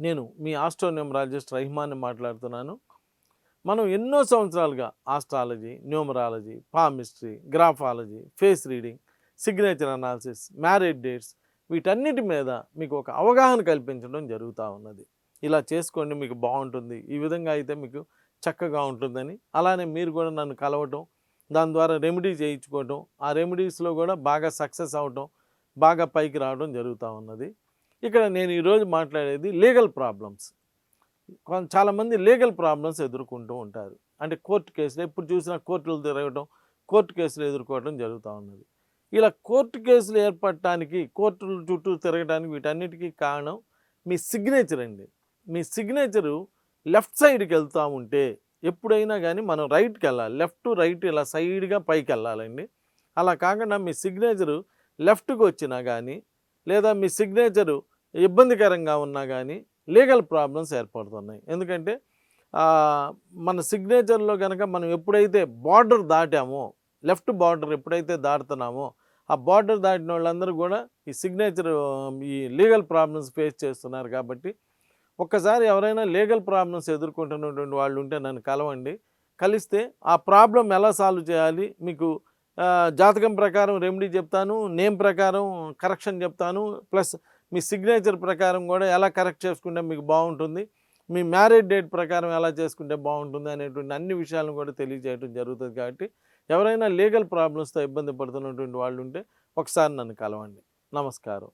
నేను మీ ఆస్ట్రోన్యూమరాలజిస్ట్ రహిమాన్ని మాట్లాడుతున్నాను. మనం ఎన్నో సంవత్సరాలుగా astrology, numerology, palmistry, graphology, face reading, signature analysis, marriage dates వీటన్నిటి మీద మీకు ఒక అవగాహన కల్పించడం జరుగుతూ ఉన్నది. ఇలా చేసుకోండి, మీకు బాగుంటుంది, ఈ విధంగా అయితే మీకు చక్కగా ఉంటుందని. అలానే మీరు కూడా నన్ను కలవటం, దాని ద్వారా రెమెడీ చేయించుకోవటం, ఆ రెమెడీస్లో కూడా బాగా సక్సెస్ అవ్వటం, బాగా పైకి రావడం జరుగుతూ ఉన్నది. ఇక్కడ నేను ఈరోజు మాట్లాడేది లీగల్ ప్రాబ్లమ్స్. చాలామంది లీగల్ ప్రాబ్లమ్స్ ఎదుర్కొంటూ ఉంటారు. అంటే కోర్టు కేసులు, ఎప్పుడు చూసినా కోర్టులు తిరగటం, కోర్టు కేసులు ఎదుర్కోవడం జరుగుతూ ఉన్నది. ఇలా కోర్టు కేసులు ఏర్పడటానికి, కోర్టుల చుట్టూ తిరగడానికి వీటన్నిటికీ కారణం మీ సిగ్నేచర్ అండి. మీ సిగ్నేచరు లెఫ్ట్ సైడ్కి వెళ్తూ ఉంటే ఎప్పుడైనా కానీ మనం రైట్కి వెళ్ళాలి. లెఫ్ట్ టు రైట్ ఇలా సైడ్గా పైకి వెళ్ళాలండి. అలా కాకుండా మీ సిగ్నేచరు లెఫ్ట్కి వచ్చినా కానీ, లేదా మీ సిగ్నేచరు ఇబ్బందికరంగా ఉన్నా కానీ లీగల్ ప్రాబ్లమ్స్ ఏర్పడుతున్నాయి. ఎందుకంటే మన సిగ్నేచర్లో కనుక మనం ఎప్పుడైతే బార్డర్ దాటామో, లెఫ్ట్ బార్డర్ ఎప్పుడైతే దాటుతున్నామో, ఆ బార్డర్ దాటిన వాళ్ళందరూ కూడా ఈ సిగ్నేచర్ ఈ లీగల్ ప్రాబ్లమ్స్ ఫేస్ చేస్తున్నారు. కాబట్టి ఒక్కసారి ఎవరైనా లీగల్ ప్రాబ్లమ్స్ ఎదుర్కొంటున్నటువంటి వాళ్ళు ఉంటే నన్ను కలవండి. కలిస్తే ఆ ప్రాబ్లం ఎలా సాల్వ్ చేయాలి, మీకు జాతకం ప్రకారం రెమెడీ చెప్తాను, నేమ్ ప్రకారం కరెక్షన్ చెప్తాను, ప్లస్ మీ సిగ్నేచర్ ప్రకారం కూడా ఎలా కరెక్ట్ చేసుకుంటే మీకు బాగుంటుంది, మీ మ్యారేజ్ డేట్ ప్రకారం ఎలా చేసుకుంటే బాగుంటుంది అనేటువంటి అన్ని విషయాలను కూడా తెలియజేయడం జరుగుతుంది. కాబట్టి ఎవరైనా లీగల్ ప్రాబ్లమ్స్తో ఇబ్బంది పడుతున్నటువంటి వాళ్ళు ఉంటే ఒకసారి నన్ను కలవండి. నమస్కారం.